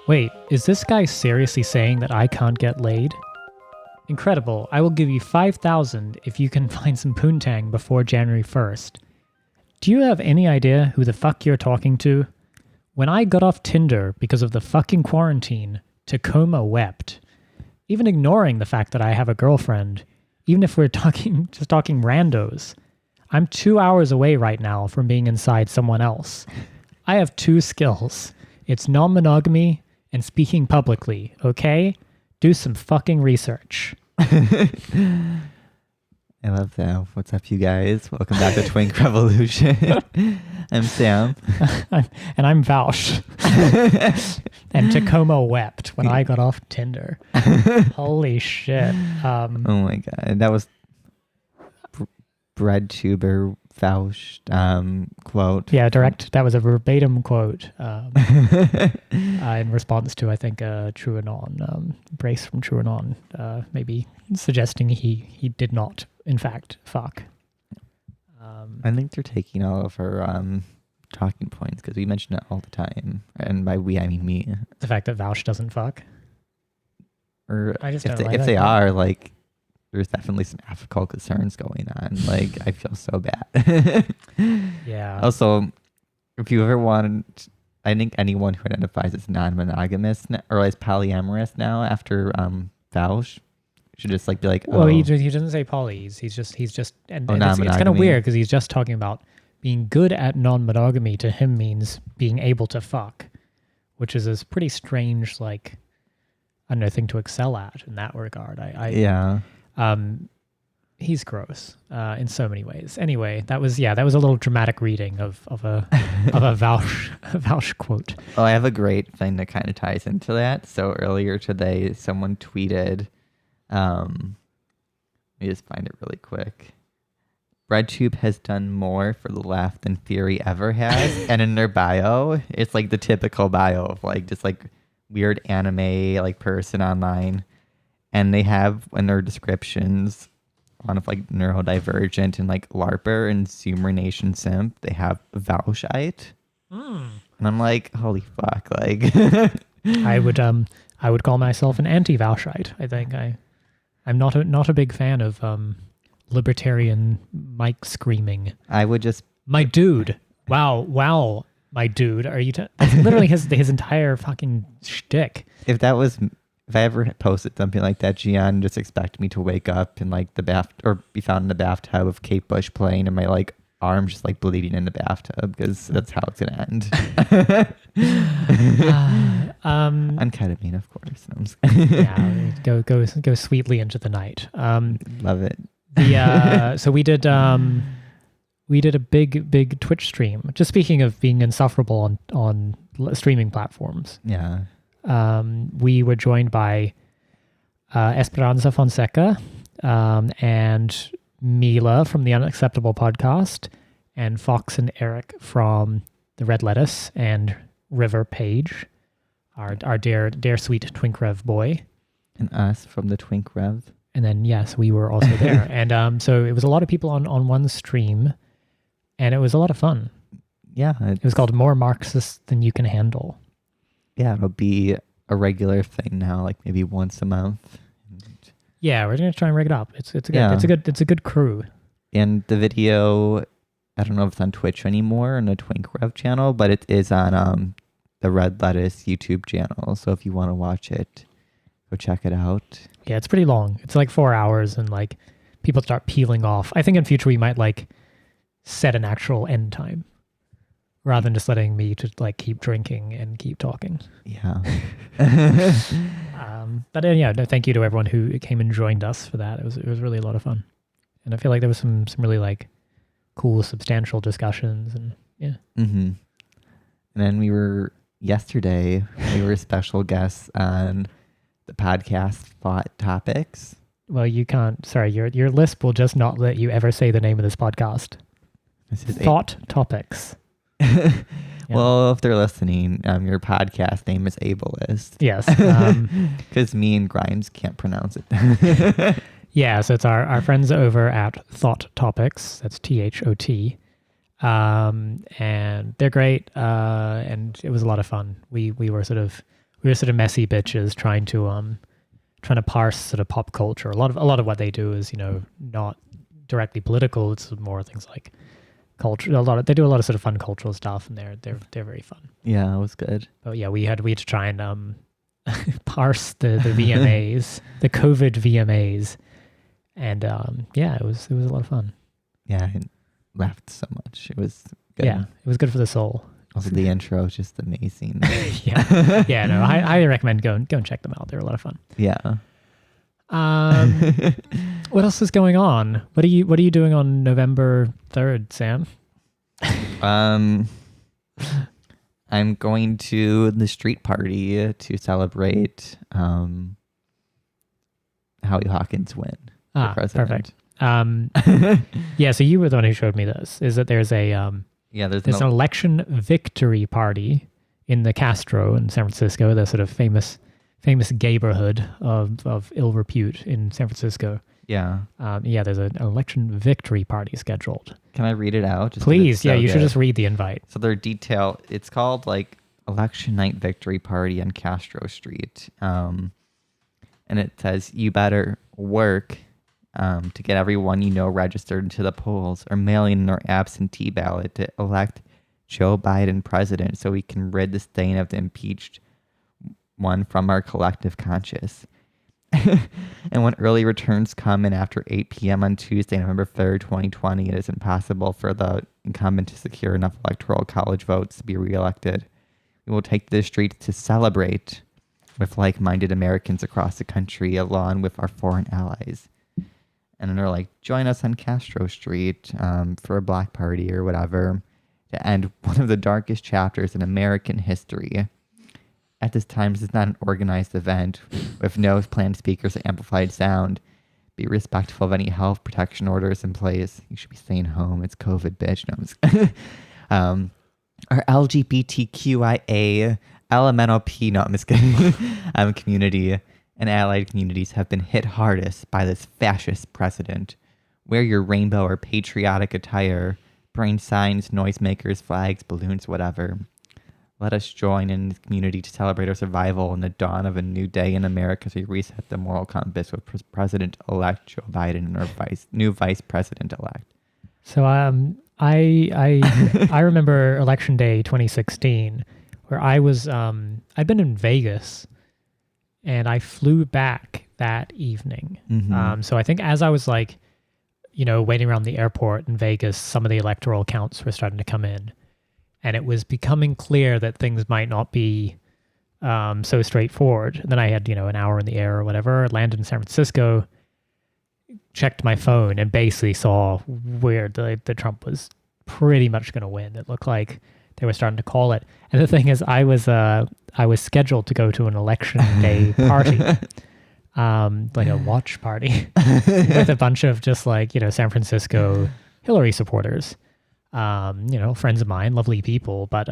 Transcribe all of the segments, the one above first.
Wait, is this guy seriously saying that I can't get laid? Incredible. I will give you 5,000 if you can find some poontang before January 1st. Do you have any idea who the fuck you're talking to? When I got off Tinder because of the fucking quarantine, Tacoma wept. Even ignoring the fact that I have a girlfriend, even if we're just talking randos. I'm 2 hours away right now from being inside someone else. I have 2 skills. It's non-monogamy and speaking publicly, okay? Do some fucking research. I love that. What's up, you guys? Welcome back to Twink Revolution. I'm Sam. And I'm Vaush. And Tacoma wept when I got off Tinder. Holy shit. Oh my God. That was breadtuber Vaush quote. Yeah, that was a verbatim quote in response to, I think, True Anon, Brace from True Anon, maybe suggesting he did not, in fact, fuck. I think they're taking all of her talking points because we mention it all the time. And by we, I mean me. The fact that Vaush doesn't fuck? Or I just if they are, like, there's definitely some ethical concerns going on. Like, I feel so bad. Yeah. Also, if you ever want, I think anyone who identifies as non-monogamous or as polyamorous now after Vaush should just like be like, oh. Well, he doesn't say poly. He's just, and it's kind of weird because he's just talking about being good at non-monogamy to him means being able to fuck, which is a pretty strange, like, I don't know, thing to excel at in that regard. Yeah. He's gross in so many ways. Anyway, that was a little dramatic reading of a Vaush quote. Oh, I have a great thing that kind of ties into that. So earlier today, someone tweeted, let me just find it really quick. RedTube has done more for the left than Theory ever has. And in their bio, it's like the typical bio of like just like weird anime like person online. And they have in their descriptions one of like neurodivergent and like LARPer and Zoomer Nation simp, they have Vaushite. And I'm like, holy fuck, like I would call myself an anti-Vaushite. I think I'm not a big fan of libertarian mic screaming. I would just my dude. Wow, my dude. Are you? That's literally his entire fucking shtick. If I ever posted something like that, Gian just expect me to wake up in like the bath or be found in the bathtub with Kate Bush playing and my like arms just like bleeding in the bathtub because that's how it's gonna end. I'm kind of mean, of course. Yeah, go sweetly into the night. Love it. So we did a big Twitch stream. Just speaking of being insufferable on streaming platforms. Yeah. We were joined by Esperanza Fonseca and Mila from the Unacceptable podcast, and Fox and Eric from the Red Lettuce, and River Page, our dear sweet Twink Rev boy, and us from the Twink Rev. And then yes, we were also there, and so it was a lot of people on one stream, and it was a lot of fun. Yeah, it was called More Marxist Than You Can Handle. Yeah, it'll be a regular thing now, like maybe once a month. Yeah, we're gonna try and rig it up. It's a good crew. And the video, I don't know if it's on Twitch anymore on the Twink Rev channel, but it is on the Red Lettuce YouTube channel. So if you want to watch it, go check it out. Yeah, it's pretty long. It's like 4 hours, and like people start peeling off. I think in future we might like set an actual end time, rather than just letting me to like keep drinking and keep talking. Yeah. But yeah, no, thank you to everyone who came and joined us for that. It was really a lot of fun, and I feel like there was some really like cool, substantial discussions, and yeah. Mm-hmm. And then yesterday we were special guests on the podcast Thot Topics. Well, you can't. Sorry, your lisp will just not let you ever say the name of this podcast. This is Thot Topics. Yeah. Well, if they're listening, your podcast name is Ableist. Yes. Because me and Grimes can't pronounce it. Yeah, so it's our friends over at Thot Topics. That's THOT. And they're great. And it was a lot of fun. We were we were sort of messy bitches trying to parse sort of pop culture. A lot of what they do is, not directly political. It's more things like culture. They do a lot of sort of fun cultural stuff, and they're very fun. Yeah, it was good. But yeah, we had to try and parse the VMAs, the COVID VMAs, and it was a lot of fun. Yeah, I laughed so much. It was good. Yeah, it was good for the soul. Also, the intro is just amazing. Yeah. No, I highly recommend go and check them out. They're a lot of fun. Yeah. What else is going on? What are you doing on November 3rd, Sam? I'm going to the street party to celebrate Howie Hawkins' win for president. Perfect. Yeah, so you were the one who showed me this. Is that there's an election victory party in the Castro in San Francisco, the sort of famous gayborhood of ill repute in San Francisco. Yeah. There's an election victory party scheduled. Can I read it out? Please. Yeah, you should just read the invite. So their detail, it's called like Election Night Victory Party on Castro Street. And it says, you better work to get everyone you know registered into the polls or mail in our absentee ballot to elect Joe Biden president so we can rid the stain of the impeached one from our collective conscience. And when early returns come in after 8 p.m. on Tuesday, November 3rd, 2020, it is impossible for the incumbent to secure enough electoral college votes to be reelected. We will take to the streets to celebrate with like-minded Americans across the country, along with our foreign allies. And then they're like, join us on Castro Street for a black party or whatever to end one of the darkest chapters in American history. At this time, this is not an organized event with no planned speakers or amplified sound. Be respectful of any health protection orders in place. You should be staying home. It's COVID, bitch. No, I'm just our LGBTQIA, LMNOP, no, I'm just kidding, community and allied communities have been hit hardest by this fascist president. Wear your rainbow or patriotic attire, bring signs, noisemakers, flags, balloons, whatever. Let us join in the community to celebrate our survival and the dawn of a new day in America as we reset the moral compass with President-elect Joe Biden and our new Vice President-elect. So I remember Election Day 2016, where I was I'd been in Vegas, and I flew back that evening. Mm-hmm. So I think as I was waiting around the airport in Vegas, some of the electoral counts were starting to come in. And it was becoming clear that things might not be so straightforward. And then I had, an hour in the air or whatever, landed in San Francisco, checked my phone, and basically saw where the Trump was pretty much going to win. It looked like they were starting to call it. And the thing is, I was scheduled to go to an election day party, like a watch party, with a bunch of just San Francisco Hillary supporters. Friends of mine, lovely people, but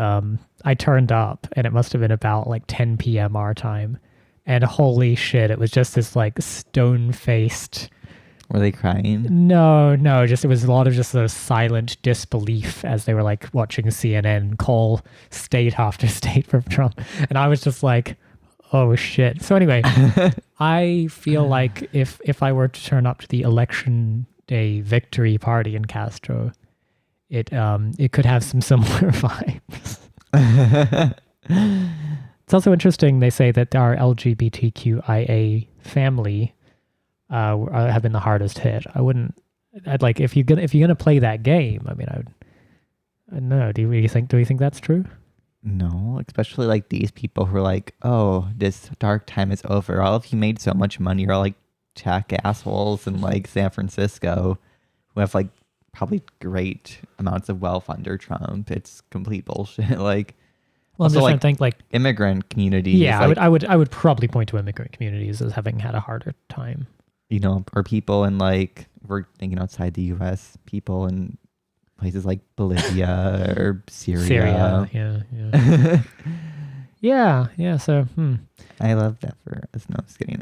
I turned up and it must have been about 10 p.m. our time, and holy shit, it was just this stone-faced. Were they crying? No, just it was a lot of just sort of silent disbelief as they were watching CNN call state after state for Trump, and I was just like, oh shit. So anyway, I feel like if I were to turn up to the election day victory party in Castro, it could have some similar vibes. It's also interesting. They say that our LGBTQIA family have been the hardest hit. I'd like if you're gonna play that game. I mean, I don't know. Do you think that's true? No, especially these people who are like, oh, this dark time is over. All of you made so much money. You're all tech assholes in San Francisco who have probably great amounts of wealth under Trump. It's complete bullshit. Well, I'm also, just trying to think immigrant communities. Yeah, I would probably point to immigrant communities as having had a harder time. Or people in we're thinking outside the U.S. people in places like Bolivia or Syria. Yeah. So, I love that for us. No, I'm just kidding.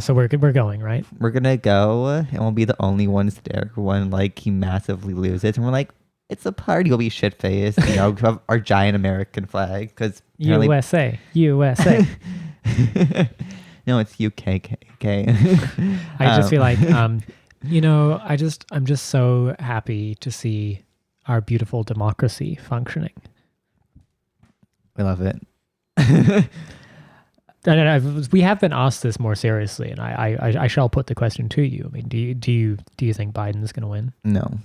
So we're going, right? We're gonna go, and we'll be the only ones there when he massively loses, and we're like, it's a party. We'll be shit faced. You know, have our giant American flag because USA. No, it's UKKK. I just feel like, I'm just so happy to see our beautiful democracy functioning. I love it. We have been asked this more seriously, and I shall put the question to you. I mean, do you think Biden's going to win? No.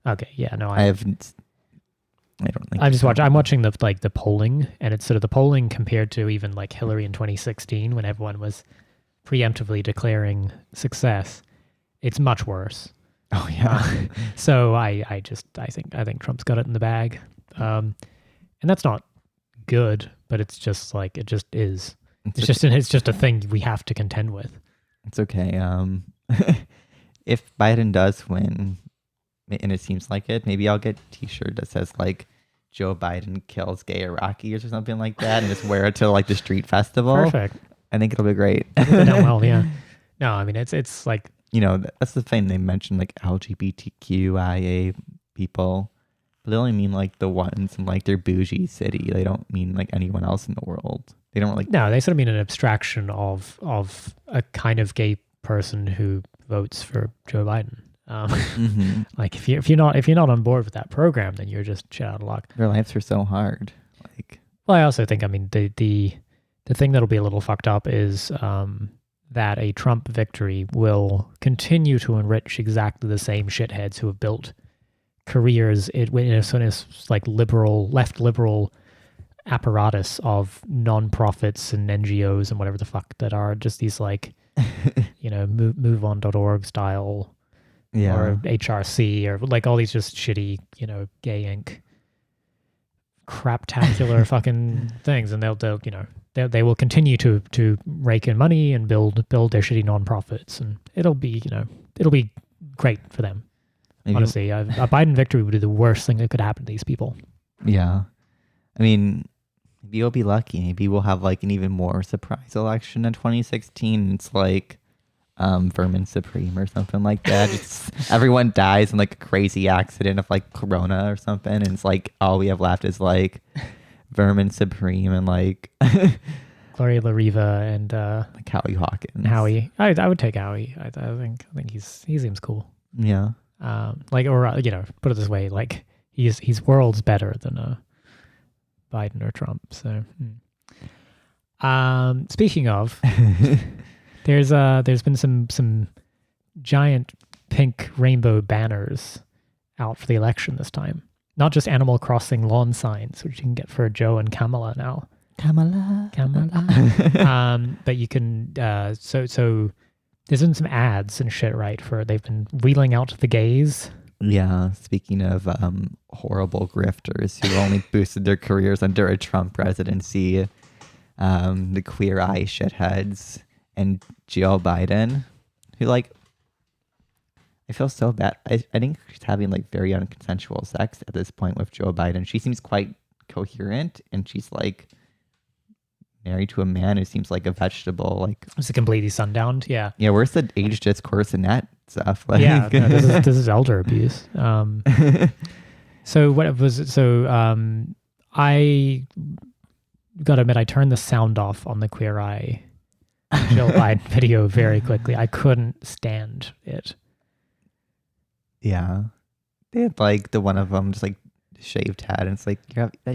Okay, yeah, no, I haven't. I don't think. I'm watching the polling, and it's sort of the polling compared to even like Hillary in 2016 when everyone was preemptively declaring success. It's much worse. Oh yeah. So I think Trump's got it in the bag, and that's not good, but it's just like it just is. It's just a thing we have to contend with. It's okay. If Biden does win, and it seems like it, maybe I'll get a t-shirt that says like Joe Biden kills gay Iraqis or something like that and just wear it to like the street festival. Perfect. I think it'll be great. Well, yeah. No, I mean it's like, you know, that's the thing. They mentioned like LGBTQIA people, but they only mean like the ones in like their bougie city. They don't mean like anyone else in the world. They don't like. No, they sort of mean an abstraction of a kind of gay person who votes for Joe Biden. Like if you're not on board with that program, then you're just shit out of luck. Their lives are so hard. Like, well, I also think, I mean, the thing that'll be a little fucked up is that a Trump victory will continue to enrich exactly the same shitheads who have built careers in a sort of like left liberal apparatus of non-profits and NGOs and whatever the fuck that are just these like, moveon.org style. Yeah. Or HRC or like all these just shitty, gay Inc. craptacular fucking things, and they will continue to rake in money and build their shitty nonprofits, and it'll be great for them. Maybe. Honestly, a Biden victory would be the worst thing that could happen to these people. Yeah, I mean, maybe we'll be lucky. Maybe we'll have like an even more surprise election in 2016. It's like Vermin Supreme or something like that. Just everyone dies in like a crazy accident of like Corona or something, and it's like all we have left is like Vermin Supreme and like Gloria La Riva and like Howie Hawkins. Howie, I would take Howie. I think he seems cool. Yeah. Put it this way, like he's worlds better than Biden or Trump. So, speaking of. There's been some giant pink rainbow banners out for the election this time. Not just Animal Crossing lawn signs, which you can get for Joe and Kamala now. Kamala. But you can so there's been some ads and shit, right? They've been wheeling out the gays. Yeah, speaking of horrible grifters who only boosted their careers under a Trump presidency, the Queer Eye shitheads. And Joe Biden, who like, I feel so bad. I think she's having like very unconsensual sex at this point with Joe Biden. She seems quite coherent, and she's like married to a man who seems like a vegetable. Like it's a completely sundowned. Yeah. Yeah. Where's the age discourse in that stuff? Like, yeah. No, this is elder abuse. So what it was? So I gotta admit, I turned the sound off on the Queer Eye Joe Biden video very quickly. I couldn't stand it. Yeah. They had like the one of them just like shaved head, and it's like,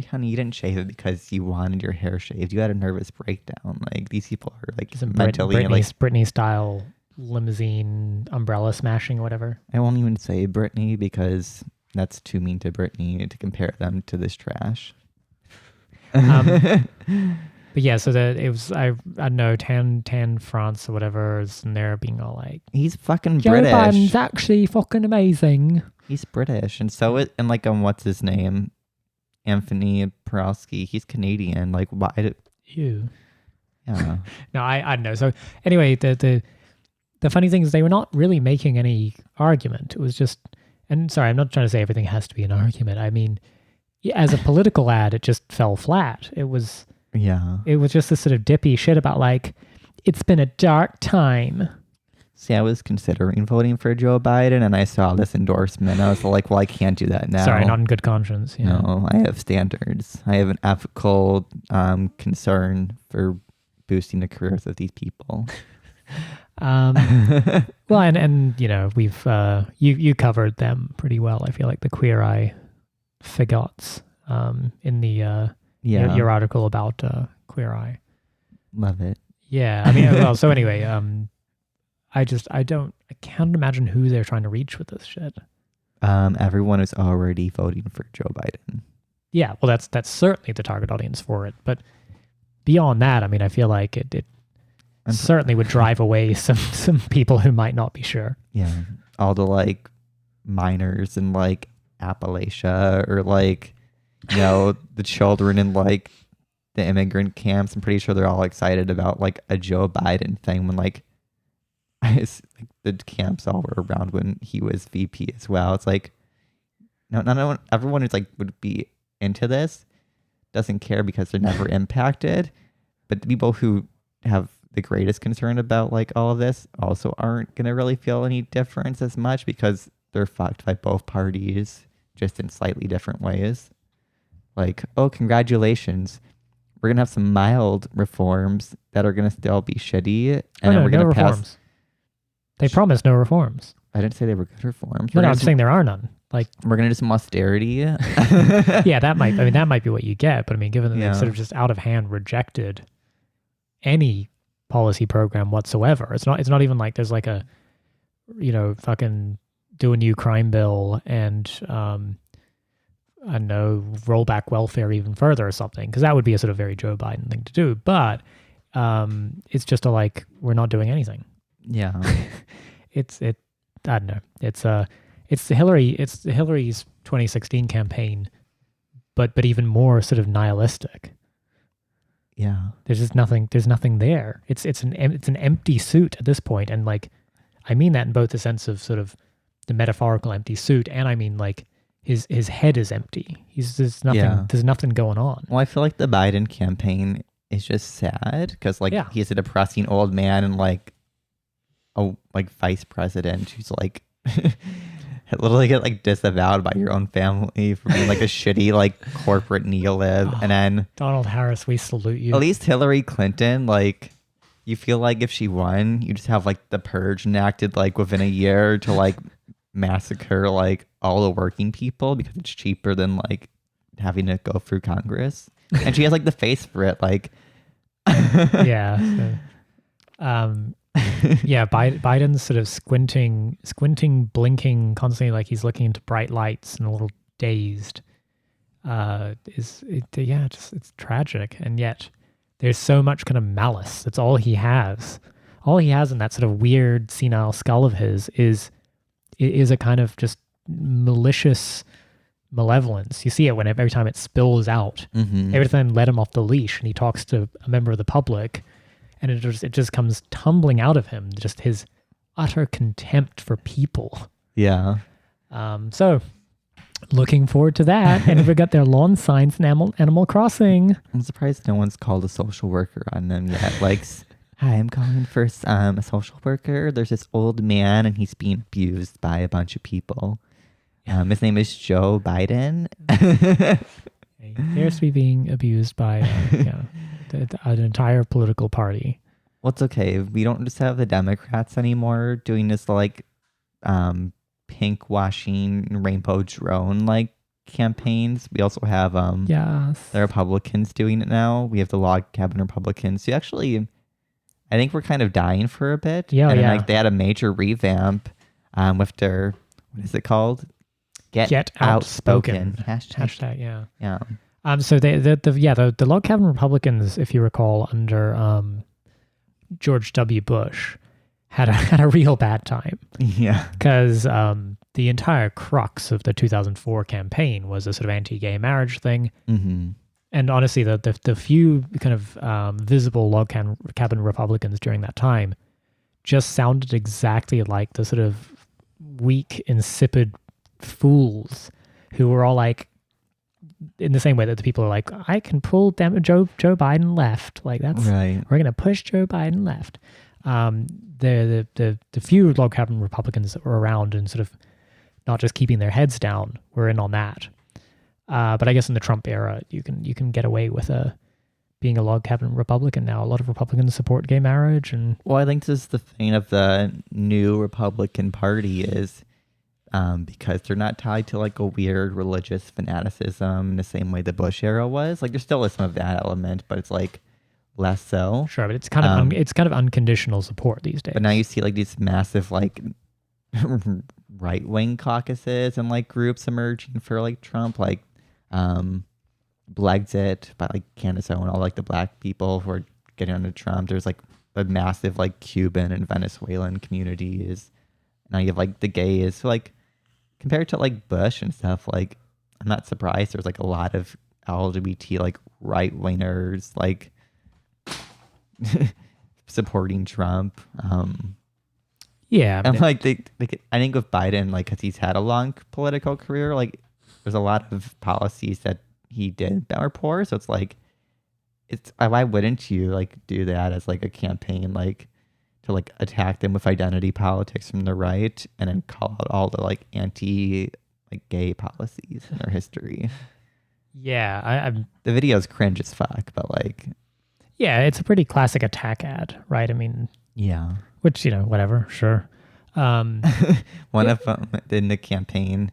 honey, you didn't shave it because you wanted your hair shaved. You had a nervous breakdown. Like these people are like mentally Britney style limousine umbrella smashing or whatever. I won't even say Britney because that's too mean to Britney to compare them to this trash. But yeah, so it was, I don't know, Tan France or whatever is in there being all like, he's fucking Joe British. Biden's actually fucking amazing. He's British, and like what's his name, Anthony Porowski. He's Canadian. Like why? Ew. Yeah. No, I don't know. So anyway, the funny thing is they were not really making any argument. It was just, and sorry, I'm not trying to say everything has to be an argument. I mean, as a political ad, it just fell flat. It was just this sort of dippy shit about like, it's been a dark time. See, I was considering voting for Joe Biden, and I saw this endorsement. I was like, well, I can't do that now. Sorry, not in good conscience. Yeah. No, I have standards. I have an ethical concern for boosting the careers of these people. Well, and you know, we've you covered them pretty well. I feel like the Queer Eye fagots in the your article about Queer Eye. Love it. Yeah, I mean, well, so anyway, I can't imagine who they're trying to reach with this shit. Everyone is already voting for Joe Biden. Yeah, well, that's certainly the target audience for it. But beyond that, I mean, I feel like it certainly would drive away some people who might not be sure. Yeah, all the like minors in like Appalachia, or like, you know, the children in like the immigrant camps. I'm pretty sure they're all excited about like a Joe Biden thing when like the camps all were around when he was VP as well. It's like, no, everyone who's like would be into this doesn't care because they're never impacted. But the people who have the greatest concern about like all of this also aren't going to really feel any difference as much because they're fucked by both parties just in slightly different ways. Like, oh, congratulations. We're going to have some mild reforms that are going to still be shitty. And then we're going to pass. Reforms. They promised no reforms. I didn't say they were good reforms. No, I'm saying there are none. Like, we're going to do some austerity. Yeah, that might be what you get. But I mean, given that they sort of just out of hand rejected any policy program whatsoever, it's not even like there's like a, you know, fucking do a new crime bill and I don't know, roll back welfare even further or something, because that would be a sort of very Joe Biden thing to do. But it's just like, we're not doing anything. Yeah. I don't know. It's Hillary's 2016 campaign, but even more sort of nihilistic. Yeah. There's just nothing. There's nothing there. It's an empty suit at this point, and like, I mean that in both the sense of sort of the metaphorical empty suit, and I mean like his head is empty. There's nothing. Yeah. There's nothing going on. Well, I feel like the Biden campaign is just sad because like he's a depressing old man and like a like vice president who's like literally get like disavowed by your own family for being like a shitty like corporate neo-lib. And then Donald Harris, we salute you. At least Hillary Clinton, like, you feel like if she won, you just have like the purge enacted like within a year to like massacre like all the working people because it's cheaper than like having to go through Congress. And she has like the face for it, like yeah. So, yeah, Biden's sort of squinting, blinking constantly, like he's looking into bright lights and a little dazed. It's tragic, and yet there's so much kind of malice. That's all he has. All he has in that sort of weird senile skull of his is a kind of just malicious malevolence. You see it every time it spills out. Mm-hmm. Every time let him off the leash and he talks to a member of the public. And it just comes tumbling out of him, just his utter contempt for people. Yeah. So, looking forward to that. And we got their lawn signs in Animal Crossing. I'm surprised no one's called a social worker on them yet. Like, hi, I'm calling for a social worker. There's this old man and he's being abused by a bunch of people. His name is Joe Biden. He appears to be being abused by an entire political party. Well, it's okay. We don't just have the Democrats anymore doing this like pinkwashing rainbow drone like campaigns. We also have the Republicans doing it now. We have the log cabin Republicans. So actually, I think we're kind of dying for a bit. Like they had a major revamp with their, what is it called? Get outspoken. Hashtag. Yeah. So the log cabin Republicans, if you recall, under George W. Bush, had a real bad time. Yeah, because the entire crux of the 2004 campaign was a sort of anti-gay marriage thing. Mm-hmm. And honestly, the few kind of visible log cabin Republicans during that time just sounded exactly like the sort of weak, insipid fools who were all like, in the same way that the people are like, I can pull Joe Biden left. Like, that's right. We're going to push Joe Biden left. um, the few log cabin Republicans that were around and sort of not just keeping their heads down were in on that. But I guess in the Trump era, you can get away with being a log cabin Republican now. A lot of Republicans support gay marriage, and Well, I think this is the thing of the new Republican Party is because they're not tied to like a weird religious fanaticism in the same way the Bush era was. Like there still is some of that element, but it's like less so. sure, but it's kind of it's kind of unconditional support these days. But now you see like these massive like right wing caucuses and like groups emerging for like Trump, like Blexit by like Candace Owen, all like the black people who are getting under Trump. There's like a massive like Cuban and Venezuelan communities. Now you have like the gays. So like compared to like Bush and stuff, like I'm not surprised there's like a lot of LGBT like right wingers like supporting Trump. Yeah, And like they I think with Biden, like because he's had a long political career, like there's a lot of policies that he did that were poor. So it's like, why wouldn't you like do that as like a campaign, like to like attack them with identity politics from the right and then call out all the like anti like gay policies in our history. yeah, I'm The video's cringe as fuck, but like, yeah, it's a pretty classic attack ad, right? I mean, yeah. which whatever, sure. One of them in the campaign,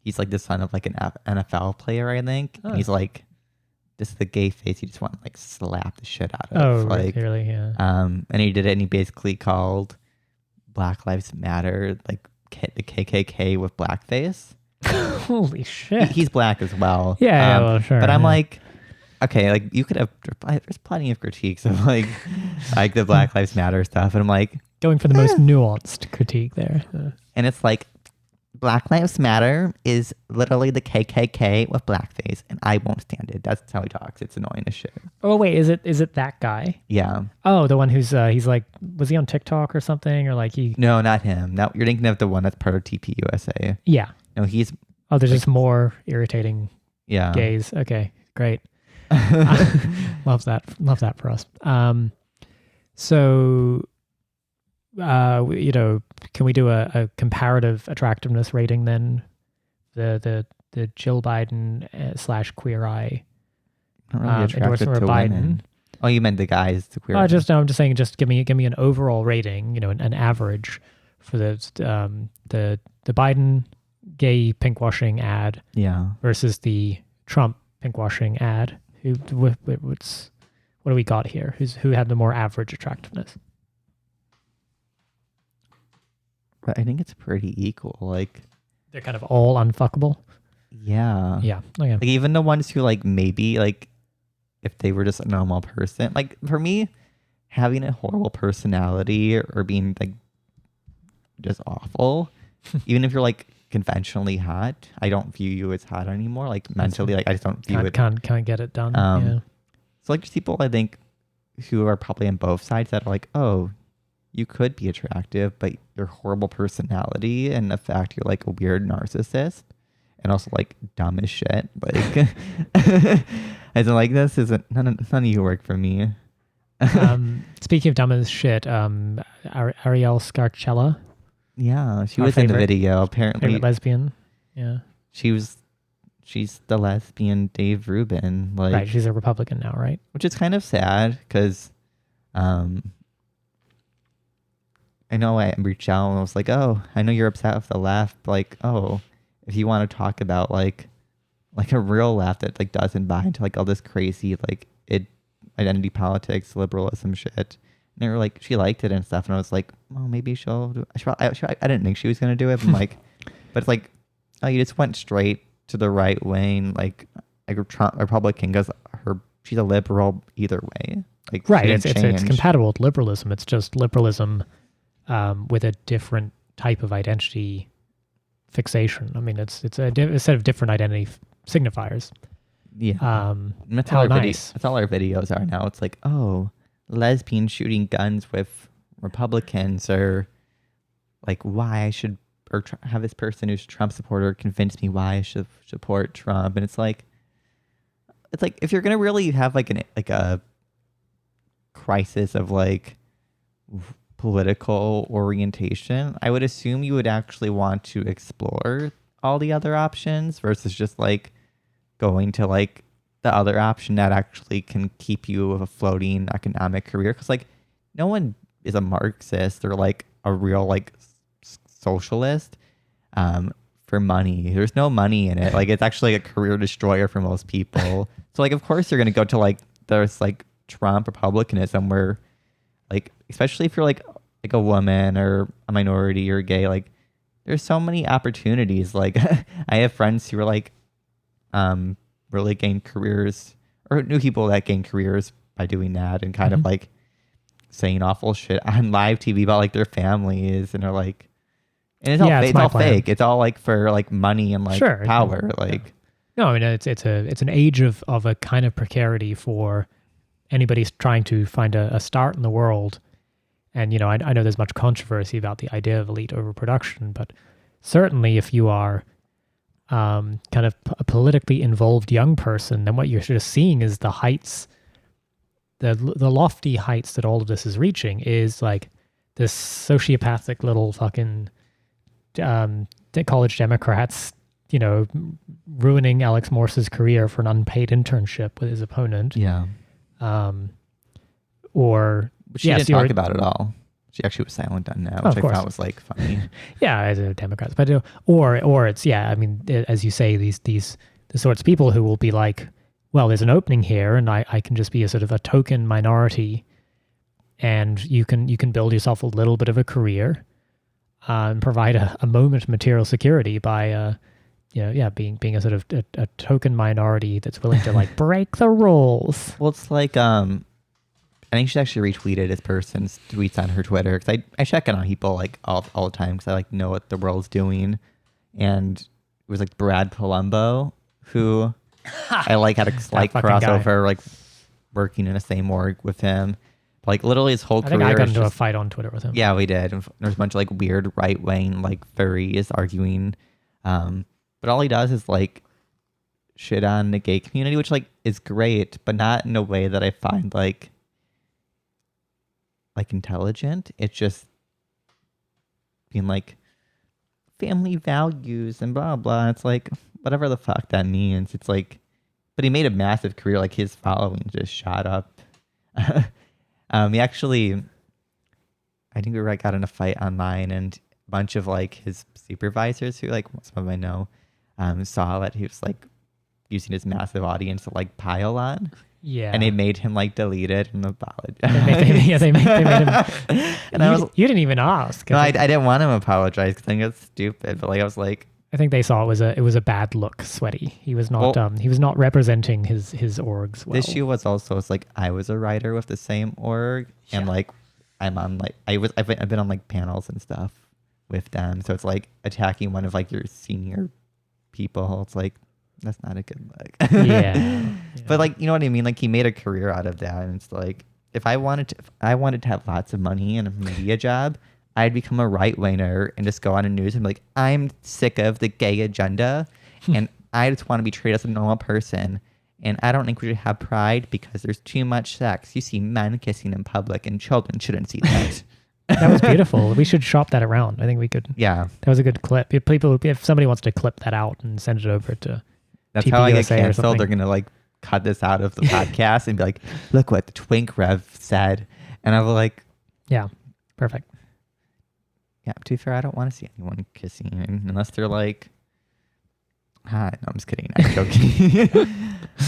he's like the son of like an NFL player, I think. Oh. And he's like, this is the gay face you just want to like slap the shit out of. Oh, like, really? Yeah. and he did it, and he basically called Black Lives Matter like the KKK with blackface. Holy shit. He's black as well. Yeah, well, sure. But I'm yeah. like, okay, like you could have. There's plenty of critiques of like the Black Lives Matter stuff, and I'm like going for the most nuanced critique there. and it's like Black Lives Matter is literally the KKK with blackface, and I won't stand it. That's how he talks. It's annoying as shit. Oh wait, is it that guy? Yeah. Oh, the one who's he's like, was he on TikTok or something, or like he? No, not him. No, you're thinking of the one that's part of TPUSA. Yeah. No, he's Oh, there's just more irritating yeah. gays. Okay, great. Love that for us. So, can we do a comparative attractiveness rating then? The Jill Biden / Queer Eye Not really attracted endorsement to of Biden. women. Oh, you meant the guys, the queer. I'm just saying, just give me an overall rating, an average for the Biden gay pinkwashing ad yeah. versus the Trump pinkwashing ad. What do we got here? Who had the more average attractiveness? But I think it's pretty equal. Like, They're kind of all unfuckable. yeah. Yeah. Okay. Like even the ones who like maybe like if they were just a normal person, like for me, having a horrible personality or being like just awful, even if you're like conventionally hot, I don't view you as hot anymore. Like mentally, like I just don't view it. Can't get it done. Yeah. So like there's people I think who are probably on both sides that are like, oh, you could be attractive, but your horrible personality and the fact you're like a weird narcissist and also like dumb as shit. Like, as in like, this isn't, none of you work for me. Speaking of dumb as shit, Ariel Scarcella. Yeah, she Our was in the favorite- video. Apparently, Favorite lesbian. Yeah. she's the lesbian Dave Rubin. Like, Right. She's a Republican now, right? which is kind of sad because, I know I reached out and I was like, oh, I know you're upset with the left. But like, oh, if you want to talk about like a real left that like doesn't buy into like all this crazy like identity politics, liberalism shit. And they were like, she liked it and stuff. And I was like, well, maybe she'll do it. I didn't think she was going to do it. But I'm like, but it's like, oh, you just went straight to the right wing. Like a Trump Republican because she's a liberal either way. Like, Right. she It's didn't change. compatible with liberalism. It's just liberalism with a different type of identity fixation. I mean, it's a set of different identity signifiers. Yeah. That's how all, nice. that's all our videos are now. It's like, oh, lesbians shooting guns with Republicans, or like why I should, or have this person who's a Trump supporter convince me why I should support Trump. And it's like if you're gonna really have like a crisis of like political orientation, I would assume you would actually want to explore all the other options versus just like going to like the other option that actually can keep you a floating economic career. Because like no one is a Marxist or like a real like socialist for money. There's no money in it. Like it's actually a career destroyer for most people. So like of course you're gonna go to like there's like Trump Republicanism where like especially if you're like a woman or a minority or gay, like there's so many opportunities. Like I have friends who are like really gained careers or knew people that gained careers by doing that and kind of like saying awful shit on live TV about like their families and they're like, and it's all, it's all fake. It's all like for like money and like power. Like, no, I mean, it's an age of a kind of precarity for anybody trying to find a start in the world. And, you know, I know there's much controversy about the idea of elite overproduction, but certainly if you are kind of a politically involved young person, then what you're sort of seeing is the heights, the lofty heights that all of this is reaching is like this sociopathic little fucking college Democrats, you know, ruining Alex Morse's career for an unpaid internship with his opponent. Yeah. Or she didn't talk about it all. She actually was silent on that, which I thought was like funny. Yeah, as a Democrat, but or it's I mean, as you say, the sorts of people who will be like, well, there's an opening here, and I can just be a sort of a token minority, and you can build yourself a little bit of a career, and provide a moment of material security by being a sort of a token minority that's willing to like break the rules. Well, it's like I think she actually retweeted this person's tweets on her Twitter because I check in on people like all the time because I like know what the world's doing, and it was like Brad Palumbo who I like had a slight crossover like working in the same org with him. Like literally his whole career. I think I got into a fight on Twitter with him. Yeah, we did. And there's a bunch of like weird right wing like furries arguing, but all he does is like shit on the gay community, which like is great, but not in a way that I find like intelligent. It's just being like family values and blah blah. It's like whatever the fuck that means. It's like, but he made a massive career. Like his following just shot up. He actually, I think we got in a fight online, and a bunch of like his supervisors, who like some of them I know, saw that he was like using his massive audience to like pile on. Yeah, and they made him like delete it and apologize. They made him. And you didn't even ask. No, I didn't want him to apologize because I think it's stupid. But like I was like, I think they saw it was a bad look. Sweaty. He was not representing his orgs well. The issue was also it's like I was a writer with the same org, and like I'm on like I've been on like panels and stuff with them. So it's like attacking one of like your senior people. It's like, that's not a good look. Yeah. But like, you know what I mean? Like he made a career out of that. And it's like, if I wanted to have lots of money and a media job, I'd become a right winger and just go on the news and be like, I'm sick of the gay agenda and I just want to be treated as a normal person. And I don't think we should have pride because there's too much sex. You see men kissing in public and children shouldn't see that. That was beautiful. We should shop that around. I think we could. Yeah. That was a good clip. If somebody wants to clip that out and send it over to That's how I get canceled. They're going to like cut this out of the podcast and be like, look what the Twink Rev said. And I was like, yeah, perfect. Yeah, to be fair, I don't want to see anyone kissing unless they're like, hi. No, I'm just kidding. I'm joking.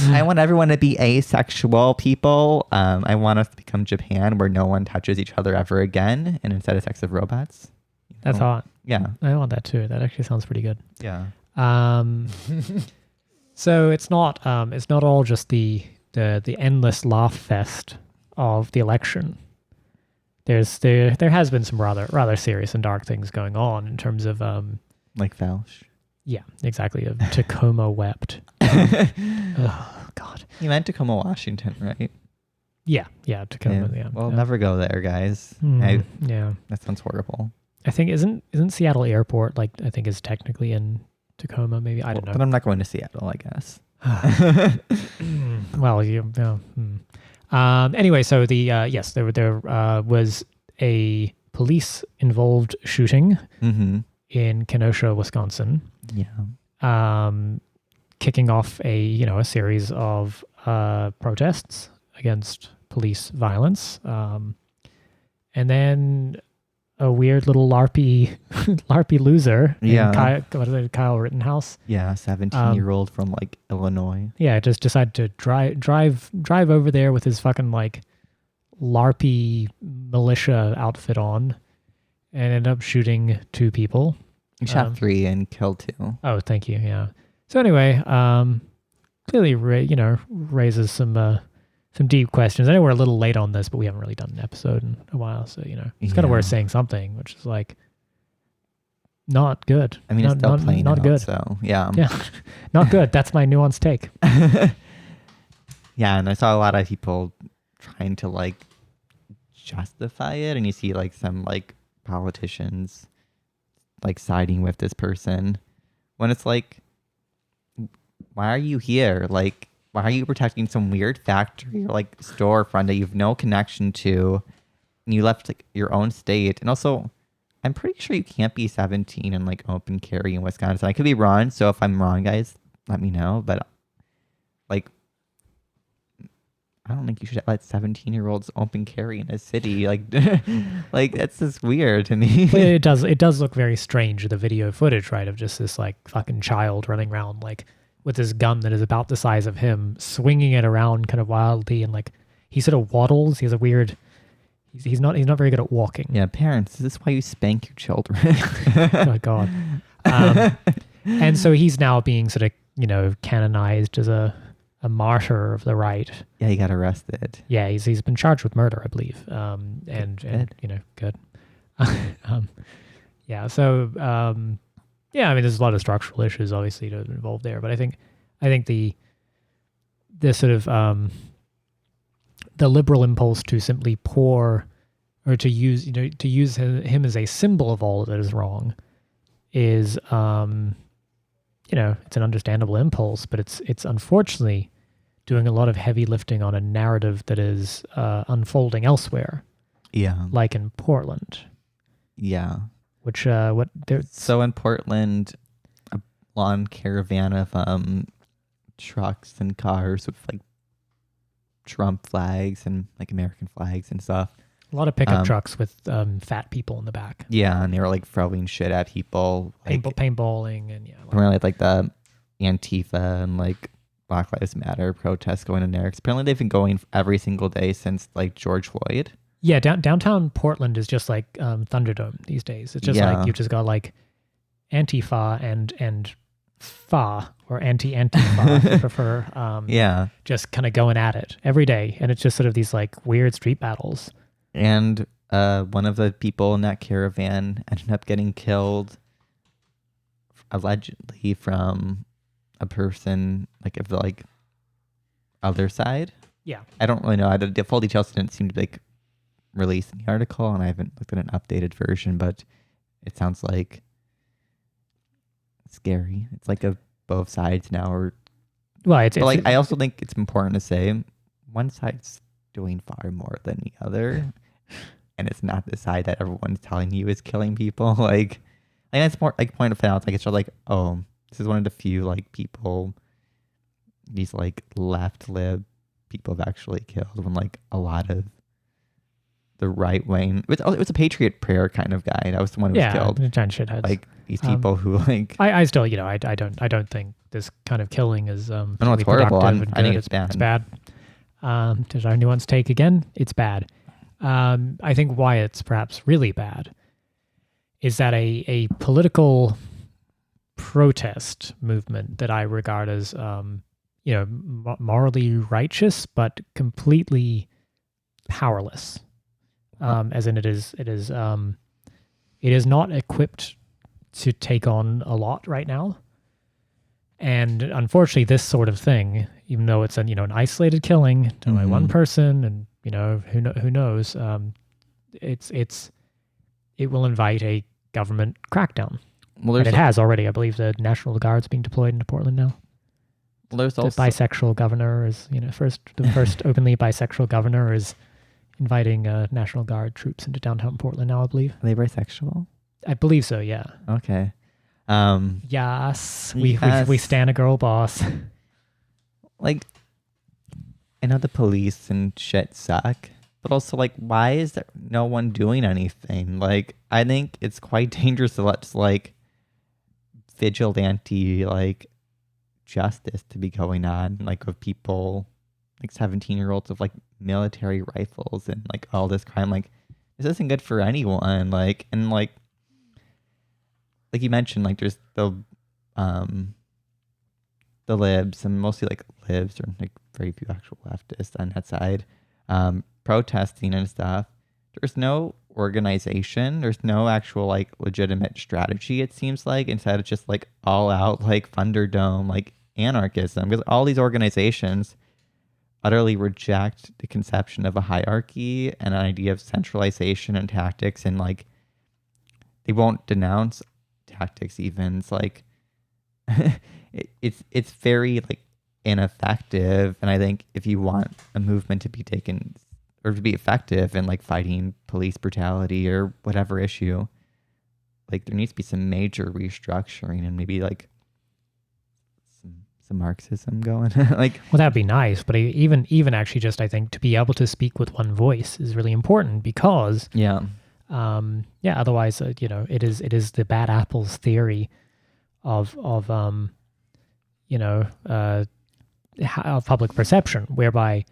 I want everyone to be asexual people. I want us to become Japan where no one touches each other ever again. And instead of sex of robots. That's hot. Yeah. I want that too. That actually sounds pretty good. Yeah. So it's not all just the endless laugh fest of the election. There has been some rather serious and dark things going on in terms of like Vaush. Yeah, exactly. Of Tacoma Wept. Oh God. You meant Tacoma, Washington, right? Yeah, Tacoma. Yeah. Well, never go there, guys. Yeah. That sounds horrible. I think isn't Seattle Airport I think is technically in Tacoma, maybe. I don't know. But I'm not going to Seattle, I guess. Well, Anyway, so the yes, there was a police involved shooting Mm-hmm. in Kenosha, Wisconsin, Yeah. kicking off a series of protests against police violence, and then a weird little LARPy loser Yeah. named Kyle Rittenhouse. Yeah, 17-year-old from like Illinois. Yeah, just decided to drive over there with his fucking like LARPy militia outfit on, and ended up shooting 2 people. He shot 3 and killed 2. Oh, thank you. Yeah. So anyway, clearly, raises some deep questions. I know we're a little late on this, but we haven't really done an episode in a while, so it's kind of worth saying something, which is like not good. I mean, it's still playing not out, good. so yeah. Not good. That's my nuanced take. Yeah, and I saw a lot of people trying to like justify it, and you see like some like politicians like siding with this person when it's like, why are you here? Like, why are you protecting some weird factory or like storefront that you have no connection to, and you left like your own state? And also, I'm pretty sure you can't be 17 and like open carry in Wisconsin. I could be wrong, so if I'm wrong, guys, let me know. But like, I don't think you should let 17-year-olds open carry in a city. Like, like that's just weird to me. But it does look very strange, the video footage, right, of just this like fucking child running around like with this gun that is about the size of him, swinging it around kind of wildly, and like he sort of waddles. He has a weird. He's not very good at walking. Yeah, parents, is this why you spank your children? Oh my God. And so he's now being sort of canonized as a martyr of the right. Yeah, he got arrested. Yeah, he's been charged with murder, I believe. And good. Yeah. So yeah, I mean, there's a lot of structural issues obviously to involve there, but I think the sort of the liberal impulse to simply pour or to use him as a symbol of all that is wrong is it's an understandable impulse, but it's unfortunately doing a lot of heavy lifting on a narrative that is unfolding elsewhere. Yeah. Like in Portland. Yeah. Which so in Portland, a long caravan of trucks and cars with like Trump flags and like American flags and stuff. A lot of pickup trucks with fat people in the back. Yeah, and they were like throwing shit at people, like, paintballing, and apparently like the Antifa and like Black Lives Matter protests going in there. 'Cause apparently they've been going every single day since like George Floyd. Yeah, downtown Portland is just like Thunderdome these days. It's just like you've just got like Antifa and Fa or anti-Antifa, if you prefer. Just kind of going at it every day, and it's just sort of these like weird street battles. And one of the people in that caravan ended up getting killed, allegedly from a person like of the like other side. Yeah, I don't really know. The full details didn't seem to be like released in the article, and I haven't looked at an updated version, but it sounds like scary. It's like both sides now are. Well, I also think it's important to say one side's doing far more than the other, and it's not the side that everyone's telling you is killing people. Like it's more like point of out. Like it's sort of like, oh, this is one of the few like people these like left lib people have actually killed, when like a lot of the right wing, it was a Patriot Prayer kind of guy. That was the one who was killed. Giant shitheads. Like these people who like. I still, I don't think this kind of killing is no, it's horrible. I think it's bad. It's bad. There's our nuanced take again. It's bad. I think why it's perhaps really bad is that a political protest movement that I regard as morally righteous but completely powerless. As in it is not equipped to take on a lot right now. And unfortunately, this sort of thing, even though it's an isolated killing done by one person, and who knows, it will invite a government crackdown. Well, and it has already. I believe the National Guard's being deployed into Portland now. Well, there's The also bisexual governor is, the first openly bisexual governor is inviting National Guard troops into downtown Portland now, I believe. Are they bisexual? I believe so, yeah. Okay. Yes, Yes. we stand a girl boss. Like, I know the police and shit suck, but also, like, why is there no one doing anything? Like, I think it's quite dangerous to let, like, vigilante, like, justice to be going on, like, of people, like, 17-year-olds with, like, military rifles and, like, all this crime. Like, this isn't good for anyone. Like, and, like you mentioned, like, there's the libs, and mostly, like, libs, or, like, very few actual leftists on that side, protesting and stuff. There's no organization. There's no actual, like, legitimate strategy, it seems like. Instead, it's just, like, all out, like, Thunderdome, like, anarchism. Because all these organizations utterly reject the conception of a hierarchy and an idea of centralization and tactics, and, like, they won't denounce tactics even. It's like it's very, like, ineffective. And I think if you want a movement to be taken or to be effective in, like, fighting police brutality or whatever issue, like, there needs to be some major restructuring and maybe, like, some Marxism going. Like, Well, that'd be nice, but even actually, just I think to be able to speak with one voice is really important, because otherwise, it is the bad apples theory of public perception, whereby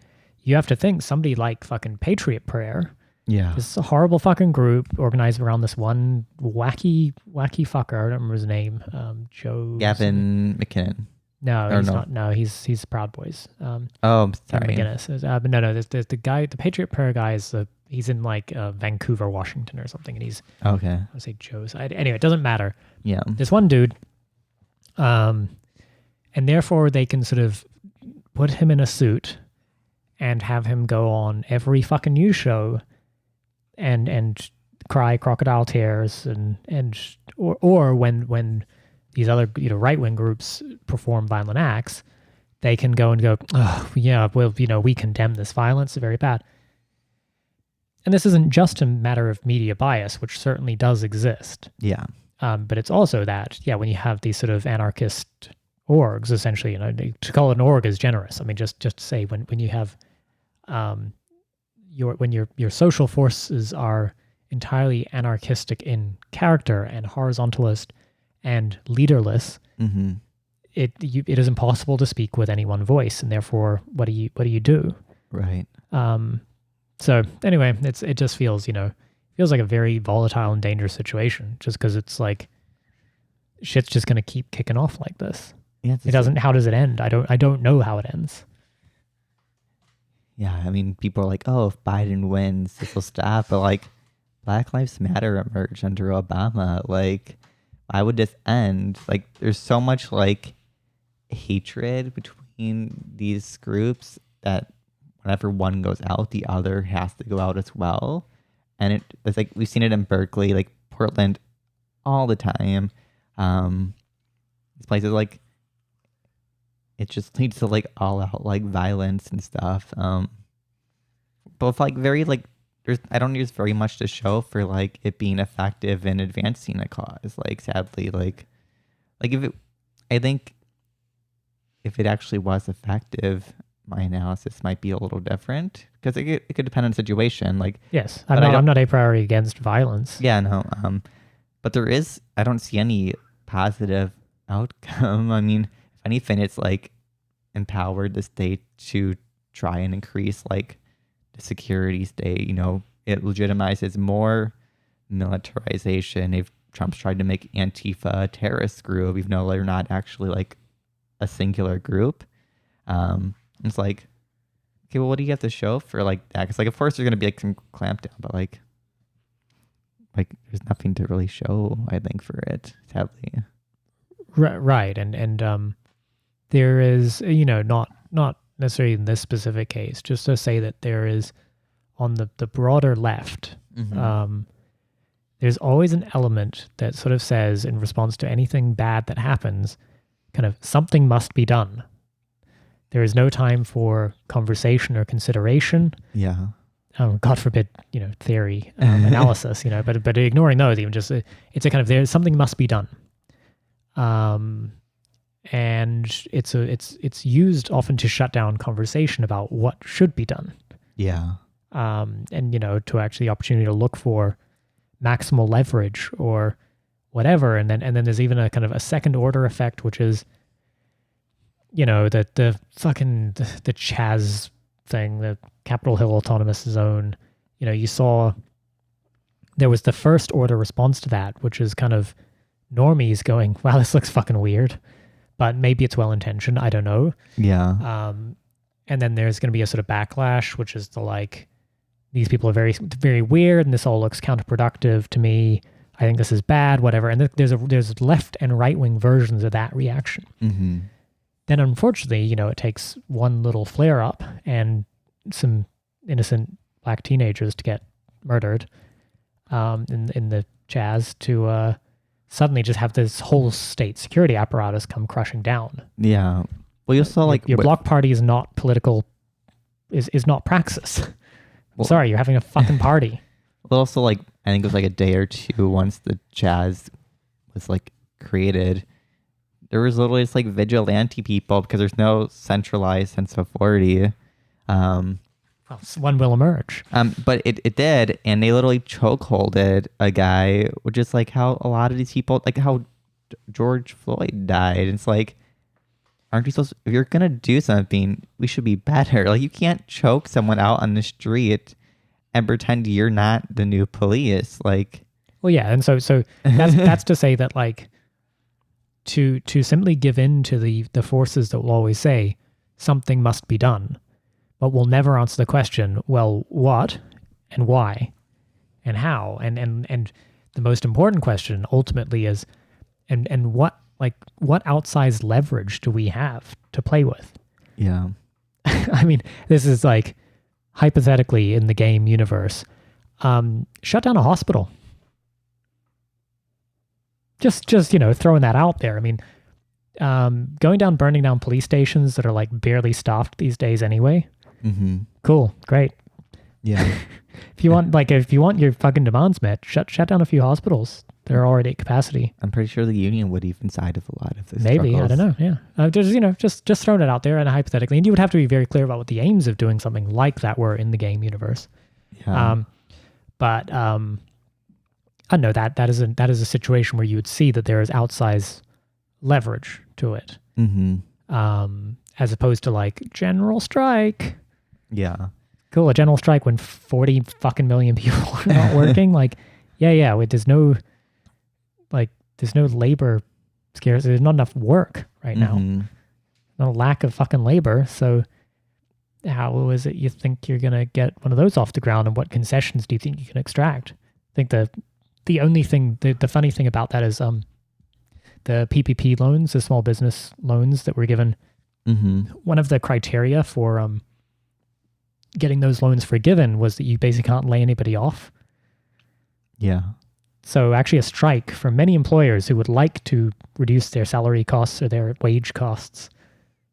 you have to think somebody like fucking Patriot Prayer. yeah. This is a horrible fucking group organized around this one wacky fucker. I don't remember his name. Joe. Gavin McKinnon. No, Or he's no. not. No, he's Proud Boys. Oh, Kevin sorry. McGinnis. But no. The guy, the Patriot Prayer guy is he's in, like, Vancouver, Washington, or something, and he's, Okay. I would say Joe's. Anyway, it doesn't matter. Yeah. This one dude, and therefore they can sort of put him in a suit and have him go on every fucking news show and cry crocodile tears, or when these other right wing groups perform violent acts, they can go and go, oh yeah, well, we condemn this violence, it's very bad. And this isn't just a matter of media bias, which certainly does exist. Yeah. But it's also that, when you have these sort of anarchist orgs, essentially, to call it an org is generous. I mean, just to say when you have your social forces are entirely anarchistic in character and horizontalist and leaderless, Mm-hmm. it is impossible to speak with any one voice, and therefore, what do you do? Right. So anyway, it just feels like a very volatile and dangerous situation, just because it's like shit's just gonna keep kicking off like this. Yeah. It doesn't. How does it end? I don't know how it ends. Yeah. I mean, people are like, oh, if Biden wins, this will stop. But, like, Black Lives Matter emerged under Obama. Like, why would this end? Like, there's so much, like, hatred between these groups that whenever one goes out, the other has to go out as well. And it's like, we've seen it in Berkeley, like Portland, all the time. These places, like, it just leads to, like, all out, like, violence and stuff. Both, like, very, like, I don't think there's very much to show for, like, it being effective in advancing a cause. Like, sadly, like I think if it actually was effective, my analysis might be a little different, because it could depend on the situation. Like, Yes, I'm not a priori against violence. yeah, no. But I don't see any positive outcome. I mean, if anything, it's, like, empowered the state to try and increase, like, the security state. It legitimizes more militarization. Trump's tried to make Antifa a terrorist group, even though they're not actually, like, a singular group. It's like, okay, well, what do you have to show for, like, that? Because, like, of course there's going to be, like, some clampdown, but, like there's nothing to really show, I think, for it, sadly. Right, and there is, not necessarily in this specific case, just to say that there is, on the broader left, there's always an element that sort of says, in response to anything bad that happens, kind of, something must be done. There is no time for conversation or consideration. Yeah. God forbid, theory, analysis, but ignoring those, even just, it's a kind of, there's something must be done. And it's used often to shut down conversation about what should be done. Yeah. And, to actually the opportunity to look for maximal leverage or whatever. And then there's even a kind of a second order effect, which is, the fucking, the Chaz thing, the Capitol Hill Autonomous Zone, you saw there was the first order response to that, which is kind of normies going, wow, this looks fucking weird, but maybe it's well-intentioned. I don't know. Yeah. And then there's going to be a sort of backlash, which is the like, these people are very, very weird and this all looks counterproductive to me. I think this is bad, whatever. And there's left and right-wing versions of that reaction. Mm-hmm. Then unfortunately, it takes one little flare-up and some innocent black teenagers to get murdered in the Chaz to suddenly just have this whole state security apparatus come crushing down. Yeah. Well, you saw like your block party is not political, is not praxis. Well, sorry, you're having a fucking party. Well, also like I think it was like a day or two once the Chaz was like created, there was literally just like vigilante people because there's no centralized sense of authority. Well, one will emerge. But it did, and they literally chokeholded a guy, which is like how a lot of these people, like how George Floyd died. It's like, aren't you supposed, if you're gonna do something, we should be better. Like you can't choke someone out on the street and pretend you're not the new police. Like, well, yeah, and so that's to say that like to simply give in to the forces that will always say something must be done, but will never answer the question, well, what and why and how, and the most important question ultimately is, and what outsized leverage do we have to play with? Yeah. I mean, this is like hypothetically in the game universe, shut down a hospital. Just throwing that out there. I mean, burning down police stations that are like barely staffed these days anyway. Mm-hmm. Cool, great. Yeah. if you want your fucking demands met, shut down a few hospitals that are already at capacity. I'm pretty sure the union would even side of a lot of this. Maybe, struggles. I don't know. Yeah, just throwing it out there and hypothetically, and you would have to be very clear about what the aims of doing something like that were in the game universe. Yeah. I know that is a situation where you would see that there is outsized leverage to it. Mm-hmm. As opposed to like general strike. Yeah. Cool, a general strike when 40 fucking million people are not working. Like, yeah. There's no labor scarcity. There's not enough work right now. Mm-hmm. No lack of fucking labor. So how is it you think you're gonna get one of those off the ground, and what concessions do you think you can extract? I think the only thing, the funny thing about that is the PPP loans, the small business loans that were given. Mm-hmm. One of the criteria for getting those loans forgiven was that you basically can't lay anybody off. Yeah. So actually a strike for many employers who would like to reduce their salary costs or their wage costs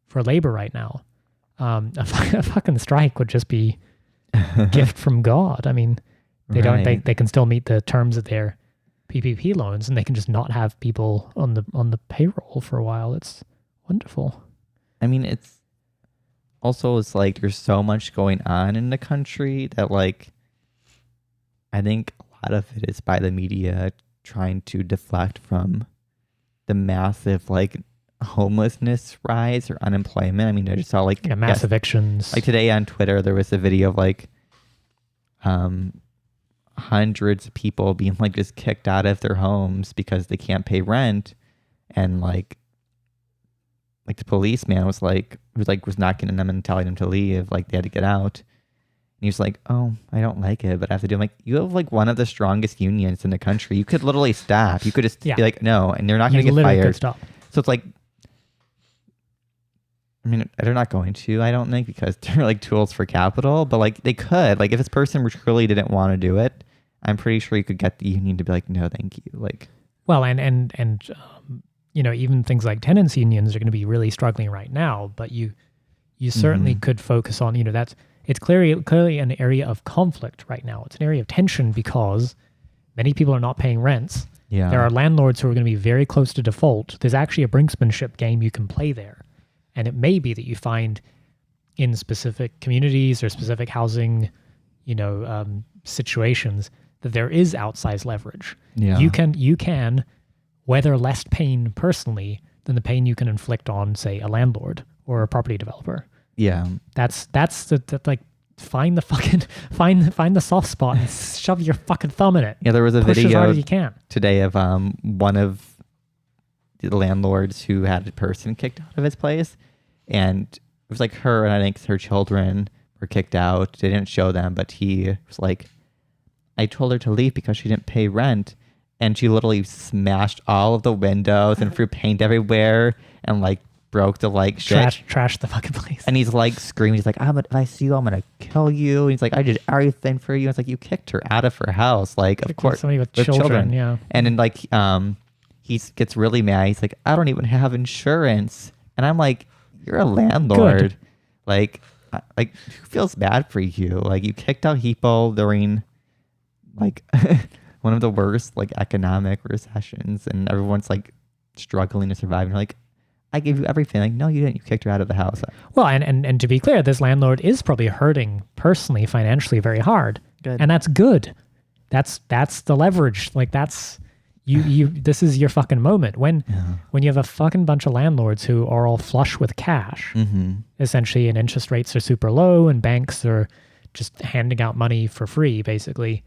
for labor right now, a fucking strike would just be a gift from God. I mean, they can still meet the terms of their PPP loans, and they can just not have people on the payroll for a while. It's wonderful. I mean, it's like there's so much going on in the country that like I think a lot of it is by the media trying to deflect from the massive like homelessness rise or unemployment. I mean, I just saw like mass evictions. Like today on Twitter, there was a video of like hundreds of people being like just kicked out of their homes because they can't pay rent, and like the policeman was knocking on them and telling them to leave, like they had to get out. And he was like, "Oh, I don't like it, but I have to do." I'm like, you have like one of the strongest unions in the country. You could literally stop. You could just be like, "No," and they're not going to get fired. So it's like, I mean, they're not going to, I don't think, because they're like tools for capital, but like they could, like if this person truly didn't want to do it, I'm pretty sure you could get the union to be like, "No, thank you." Like, well, and even things like tenants unions are going to be really struggling right now, but you you certainly could focus on, it's clearly an area of conflict right now. It's an area of tension because many people are not paying rents. Yeah. There are landlords who are going to be very close to default. There's actually a brinksmanship game you can play there. And it may be that you find in specific communities or specific housing, situations that there is outsized leverage. Yeah. You can weather less pain personally than the pain you can inflict on, say, a landlord or a property developer. Yeah. That's like find the soft spot and shove your fucking thumb in it. Yeah, there was a Push as hard video as you can. today of one of the landlords who had a person kicked out of his place, and it was like her and I think her children were kicked out. They didn't show them, but he was like, I told her to leave because she didn't pay rent, and she literally smashed all of the windows and threw paint everywhere and like broke the like shit. Trash the fucking place. And he's like screaming. He's like, if I see you, I'm gonna kill you. And he's like, I did everything for you. And it's like, you kicked her out of her house. Like, of course, somebody with children. Yeah. And then like, he gets really mad. He's like, I don't even have insurance. And I'm like, you're a landlord. Good. Like who feels bad for you? Like, you kicked out people during like one of the worst like economic recessions, and everyone's like struggling to survive. And you're like, I gave you everything. Like, no, you didn't. You kicked her out of the house. Well, and to be clear, this landlord is probably hurting personally, financially very hard. Good. And that's good. That's the leverage. Like, that's you this is your fucking moment. When you have a fucking bunch of landlords who are all flush with cash, essentially, and interest rates are super low and banks are just handing out money for free, basically,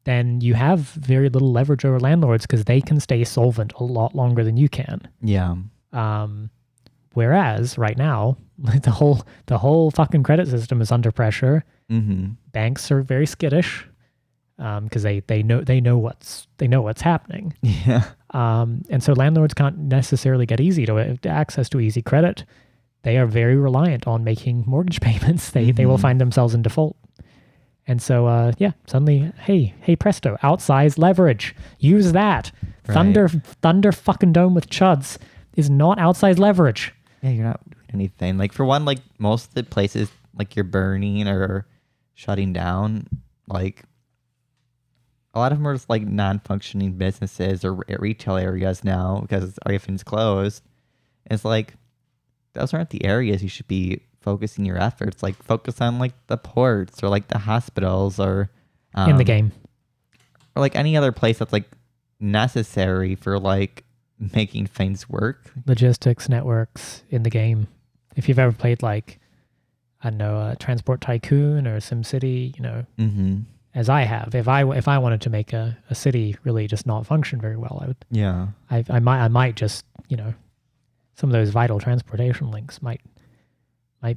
then you have very little leverage over landlords because they can stay solvent a lot longer than you can. Yeah. Whereas right now, the whole fucking credit system is under pressure. Banks are very skittish because they know what's happening. Yeah. And so landlords can't necessarily get access to easy credit. They are very reliant on making mortgage payments. They will find themselves in default. And so, suddenly, hey, presto, outsized leverage. Use that. Right. Thunder fucking dome with chuds is not outsized leverage. Yeah, you're not doing anything. Like, for one, like, most of the places, like, you're burning or shutting down, like, a lot of them are just, like, non-functioning businesses or retail areas now because everything's closed. And it's like, those aren't the areas you should be focusing your efforts. Like, focus on like the ports or like the hospitals or in the game, or like any other place that's like necessary for like making things work. Logistics networks in the game. If you've ever played like, I don't know, Transport Tycoon or SimCity, as I have, if I wanted to make a city really just not function very well, I would. Yeah. I might just, some of those vital transportation links might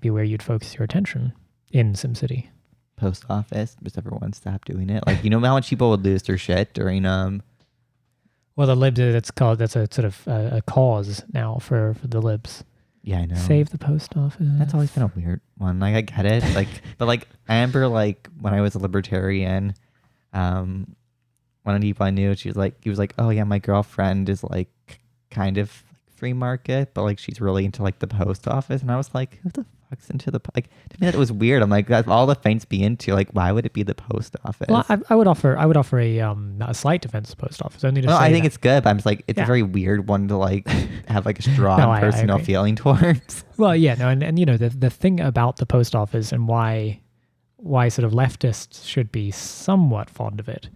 be where you'd focus your attention in SimCity. Post office, just everyone stop doing it. Like, how much people would lose their shit during Well, the libs, that's a sort of a cause now for the libs. Yeah, I know. Save the post office. That's always been a weird one. Like, I get it. Like, but like, I remember like when I was a libertarian, one of the people I knew, he was like, oh yeah, my girlfriend is like kind of free market, but like she's really into like the post office. And I was like, who the fuck's into to me that was weird. I'm like, that's all the faints be into. Like, why would it be the post office? Well, I would offer a slight defense of the post office. Only to no, say I think it's good, but I'm just like, it's a very weird one to like have like a strong personal feeling towards. Well, yeah, no, and the thing about the post office and why sort of leftists should be somewhat fond of it,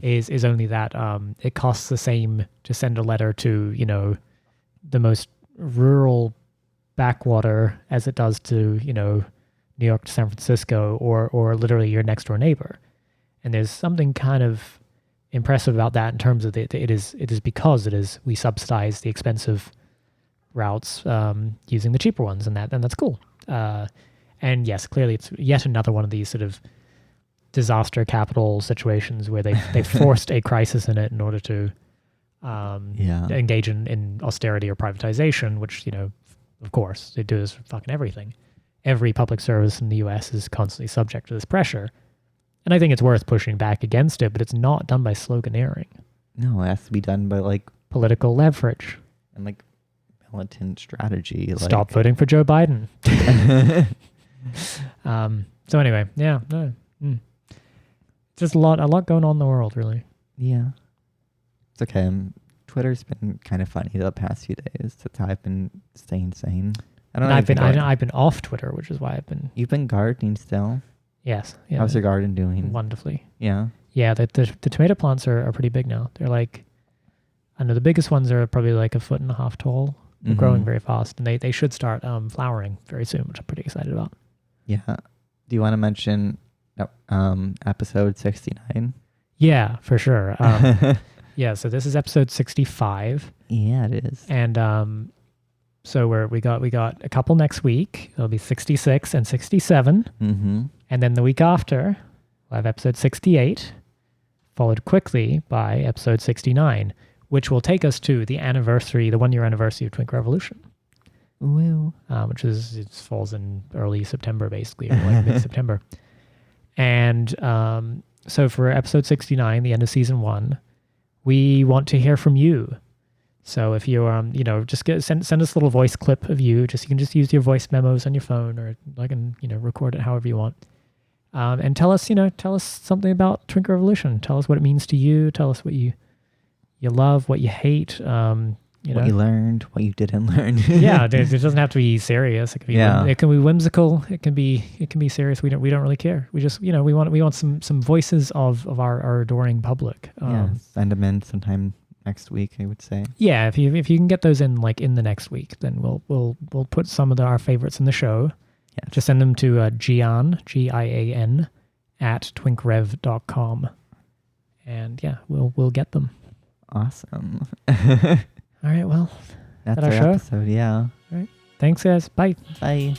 is only that it costs the same to send a letter to the most rural backwater as it does to New York to San Francisco or literally your next door neighbor. And there's something kind of impressive about that in terms of it is because we subsidize the expensive routes using the cheaper ones, and that's cool. And yes, clearly it's yet another one of these sort of disaster capital situations where they forced a crisis in it in order to engage in austerity or privatization, which, of course, they do this for fucking everything. Every public service in the U.S. is constantly subject to this pressure. And I think it's worth pushing back against it, but it's not done by sloganeering. No, it has to be done by like political leverage. And like militant strategy. Stop voting for Joe Biden. So anyway, yeah, no, just a lot going on in the world, really. Yeah, it's okay. Twitter's been kind of funny the past few days. That's how I've been staying sane. I've been off Twitter, which is why I've been. You've been gardening still. Yes. Yeah. How's your garden doing? Wonderfully. Yeah. Yeah. The tomato plants are pretty big now. They're like, I know the biggest ones are probably like 1.5 feet tall. They're growing very fast, and they should start flowering very soon, which I'm pretty excited about. Yeah. Do you want to mention episode 69? Yeah, for sure. Yeah, so this is episode 65. Yeah, it is. And so we got a couple next week. It'll be 66 and 67. Mm-hmm. And then the week after, we'll have episode 68, followed quickly by episode 69, which will take us to the 1-year anniversary of Twink Revolution. Woo. Which it falls in early September, basically, or like mid-September. And so for episode 69, the end of season 1, we want to hear from you. So if you just send us a little voice clip of you. You can just use your voice memos on your phone, or record it however you want. And tell us something about Twink Revolution. Tell us what it means to you. Tell us what you love, what you hate. What you learned, what you didn't learn. Yeah, it doesn't have to be serious. It can be it can be whimsical. It can be serious. We don't really care. We just we want some voices of our adoring public. Send them in sometime next week, I would say. Yeah, if you can get those in in the next week, then we'll put some of our favorites in the show. Yes. Just send them to Gian, Gian, @twinkrev.com, and yeah, we'll get them. Awesome. All right, well, that's our show? episode. Yeah. All right. Thanks, guys. Bye. Bye.